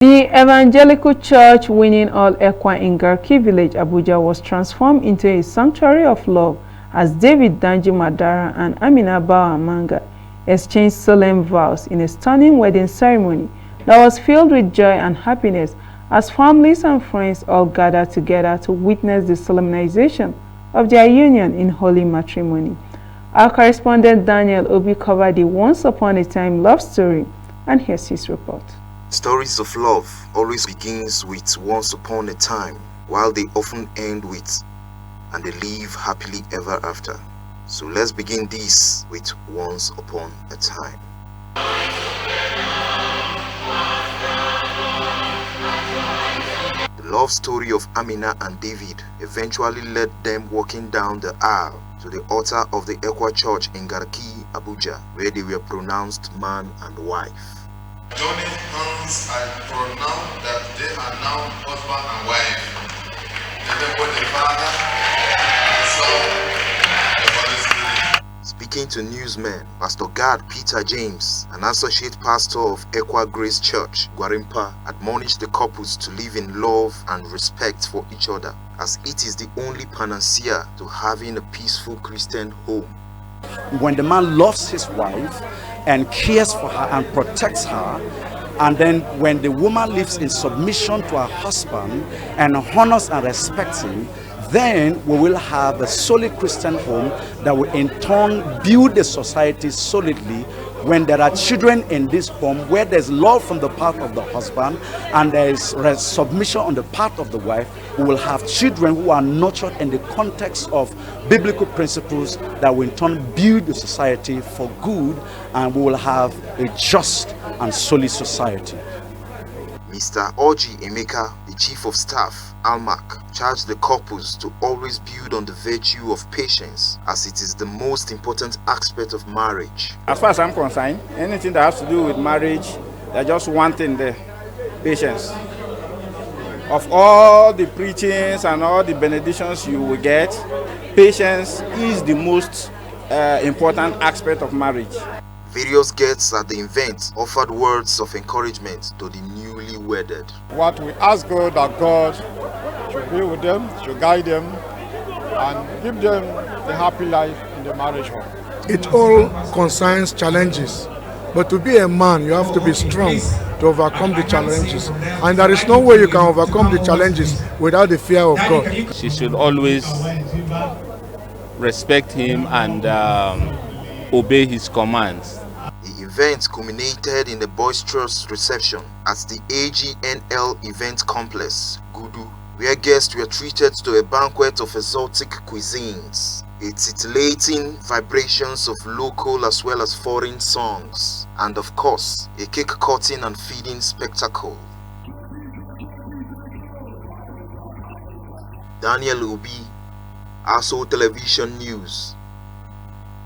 The Evangelical Church winning all ECWA in Garki Village, Abuja was transformed into a sanctuary of love as David, Danjuma, Dara, and Amina Bawa Manga exchanged solemn vows in a stunning wedding ceremony that was filled with joy and happiness as families and friends all gathered together to witness the solemnization of their union in holy matrimony. Our correspondent Daniel Obi covered the once upon a time love story, and here's his report. Stories of love always begins with once upon a time, while they often end with and they live happily ever after. So let's begin this with once upon a time. The love story of Amina and David eventually led them walking down the aisle to the altar of the ECWA church in Garki, Abuja, where they were pronounced man and wife. Joining hands, I pronounce that they are now husband and wife. In the name of the Father, the Son, the Holy Spirit. Speaking to newsmen, Pastor Gad Peter James, an associate pastor of ECWA Grace Church, Gwarimpa, admonished the couples to live in love and respect for each other, as it is the only panacea to having a peaceful Christian home. When the man loves his wife and cares for her and protects her, and then when the woman lives in submission to her husband and honors and respects him, then we will have a solid Christian home that will in turn build the society solidly. When there are children in this home, where there's love from the part of the husband and there is submission on the part of the wife, we will have children who are nurtured in the context of biblical principles that will in turn build the society for good, and we will have a just and solid society. Mr. Oji Emeka, the Chief of Staff, Almac, charged the couples to always build on the virtue of patience, as it is the most important aspect of marriage. As far as I'm concerned, anything that has to do with marriage, there's just one thing there: patience. Of all the preachings and all the benedictions you will get, patience is the most important aspect of marriage. Various guests at the event offered words of encouragement to the newly wedded. What we ask God, that God should be with them, should guide them, and give them a happy life in the marriage home. It all concerns challenges, but to be a man, you have to be strong to overcome the challenges, and there is no way you can overcome the challenges without the fear of God. She should always respect him and obey his commands. The event culminated in a boisterous reception at the AGNL event complex, Gudu, where guests were treated to a banquet of exotic cuisines, a titillating vibrations of local as well as foreign songs, and of course, a cake cutting and feeding spectacle. Daniel Obi, ASO Television News.